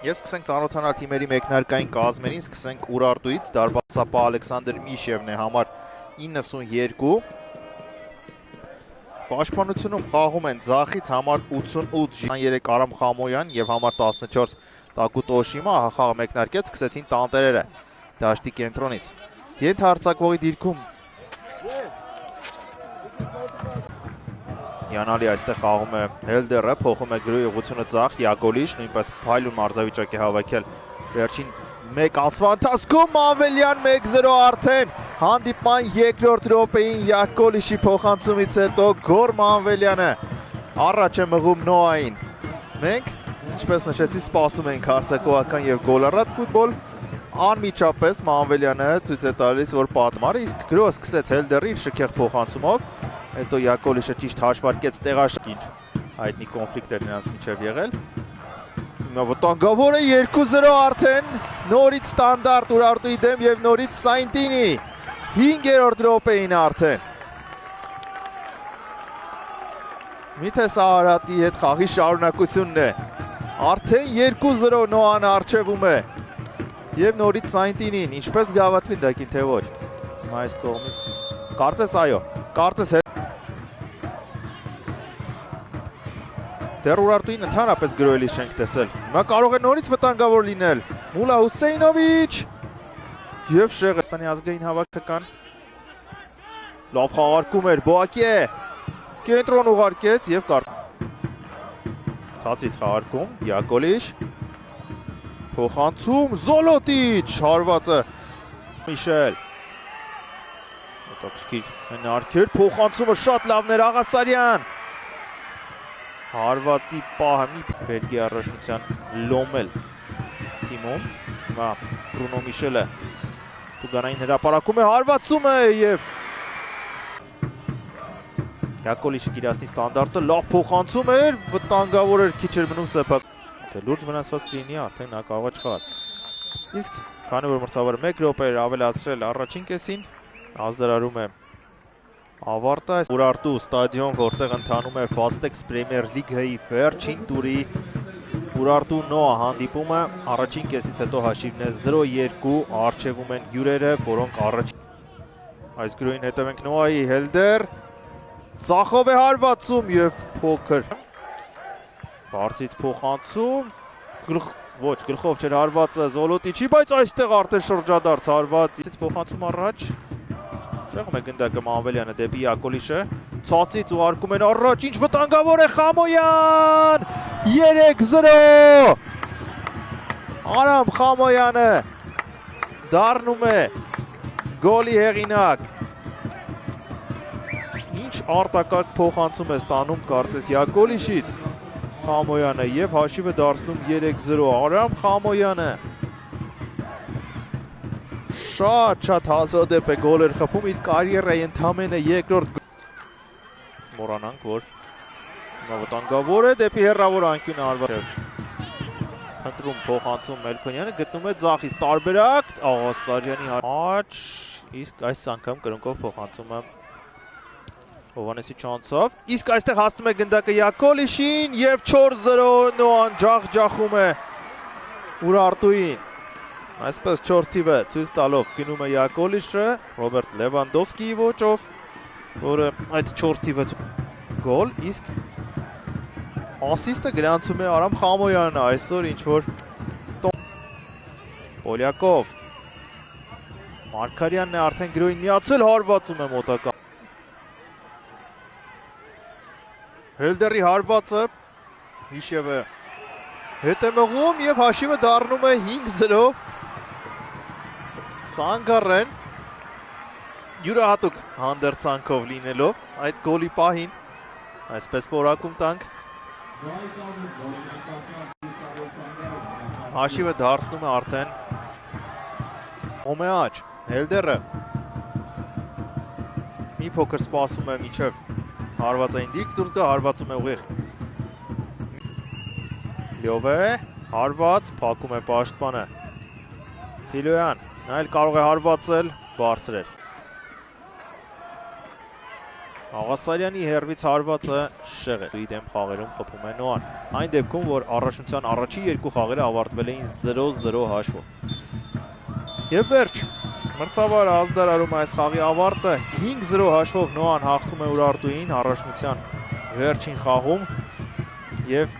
Եվ սկսենք ծանոթանալ թիմերի մեկնարկային կազմերին, սկսենք Ուրարտուից, դարբասապահ Ալեքսանդր Միշևն է համար 92, պաշտպանությունում խաղում են Ձախից համար 88 Ժան3 Արամ Խամոյան և համար 14 Տակուտ Օշիմա, խաղը մեկնարկեց, սկսեցին տանտերերը դաշտի կենտրոնից։ Ենթահարձակվողի դիրքում Յանալի այստեղ խաղում է Հելդերը, փոխում է գրոյի ուղղությունը Ձախ, Յակոլիշ, նույնպես փայլուն մարզավիճակ է հավաքել վերջին մեկ անցվա ընթացքում, Մանվելյան 1-0 արդեն, հանդիպման երկրորդ րոպեին Յակոլիշի փոխանցումից հետո գոլ Մանվելյանը առաջ է մղում Նոային։ Մենք, ինչպես նշեցի, սպասում ենք հարձակողական և գոլառատ ֆուտբոլ, անմիջապես Մանվելյանը ցույց է տալիս, որ պատմարը, իսկ գրոհը սկսեց Հելդերի իր շքեղ փոխանցումով, հետո Յակոլիշը ճիշտ հաշվարկեց տեղաշինչ հայտնի կոնֆլիկտ էր նրանց միջև եղել։ Հիմա վտանգավոր է 2-0 արդեն, նորից ստանդարտ Ուրարտուի դեմ և նորից Սայնտինի 5-րդ րոպեին արդեն։ Միթե սա Արարատի հետ խաղի շարունակությունն է։ Արդեն 2-0 Նոան առջևում է։ Եվ նորից Սայնտինին, ինչպես գավաթվի դակին, թե ոչ։ Հիմա այս կողմից, կարծես այո, կարծես դեռ Ուրարտուին ընդհանրապես գրոյելիս չենք տեսել։ Հիմա կարող է նորից վտանգավոր լինել Մուլա Հուսեյնովիչ և Շեղեստանի ազգային հավաքական։ Լավ խաղարկում էր, Բոակե կենտրոն ուղարկեց և ցածից խաղարկում, Յակոլիշ, փոխանցում, Զոլոտիչ, հարվածը Միշել։ Հետաքրքիր հնարքեր, փոխանցումը շատ լավն էր, Աղասարյան։ Հարվածի պահը մի Բելգիա առաջնության Լոմել թիմում, հիմա Բրունո Միշելը Տուգանային հրապարակում է, հարվածում է և Յակոլիշը կիրասնի ստանդարտը, լավ փոխանցում էր, վտանգավոր էր, քիչ էր մնում սեփակ։ Լուրջ վնասված կլինի, արդեն նա կարող է չխաղալ։ Իսկ քանի որ մրցավարը 1 րոպե էր ավելացրել առաջին կեսին, ազդարարում է ավարտը Ուրարտու ստադիոն, որտեղ ընթանում է Ֆաստեքս Պրեմիեր Լիգայի վերջին տուրի Ուրարտու Նոա հանդիպումը, առաջին կեսից հետո հաշիվն է 0-2, առջևում են հյուրերը, որոնք այս գրոյին հետևենք Նոայի, Հելդեր, Ձախով է հարվածում և փոքր բարձից փոխանցում, ոչ, գլխով չէր հարվածը Զոլոտիչի, բայց այստեղ արդեն շրջադարձ հարվածից փոխանցում առաջ, շեղում է գնդակը Մանվելյանը դեպի Յակոլիշը, ցածից ուղարկում են առաջ, ինչ վտանգավոր է Խամոյան, 3-0, Արամ Խամոյանը դառնում է գոլի հեղինակ, ինչ արտակարգ փոխանցում է ստանում կարծես Յակոլիշից Խամոյանը և հաշիվը դարձնում 3-0, Արամ Խամոյանը շատ հազվադեպ է գոլ էր խփում իր կարիերայի ընդամենը երկրորդ մոռանանք, որ վտանգավոր է դեպի հեռավոր անկյունը հարված փնտրում փոխանցում Մելքոնյանը, գտնում է Ձախից տարբերակ, Աղասարյանի աչ, իսկ այս անգամ կրունկով փոխանցումը Հովանեսի չանցով, իսկ այստեղ հասնում է գնդակը Յակոլիշին և 4-0 Նոան ջախջախում է Ուրարտուին։ Այսպես 4 թիվը ցույց տալով գնում է Յակոլիշը, Ռոբերտ Լևանդովսկիի ոճով, որը այդ 4 թիվը գոլ, իսկ ասիստը գրանցում է Արամ Խամոյանը, այսօր ինչ-որ Պոլյակով, Մարգարյանն է արդեն գրոյին միացել, հարվածում է մոտակա։ Հելդերի հարվածը, Միշևը հետ է մղում և հաշիվը դառնում է 5-0, Սանգարեն յուրահատուկ հանդերձանքով լինելով այդ գոլի պահին, այսպես որակում տանք, հաշիվը դարձնում է արդեն Օմեաչ, Հելդերը մի փոքր սպասում է միջև հարվածային դիրք դուրս գա, հարվածում է ուղիղ Լյովե, հարված, փակում է պաշտպանը Փիլոյան, նա էլ կարող է հարվածել, բարձր էր Աղասարյանի հերվից հարվածը շեղ է։ Դեմ խաղերում խփում է Նոան։ Այն դեպքում, որ առաջնության առաջի երկու խաղերը ավարտվել էին 0-0 հաշվով։ Եվ վերջ, մրցավարը ազդարարում է այս խաղի ավարտը, 5-0 հաշվով Նոան հաղթում է Ուրարտուին առաջնության վերջին խաղում և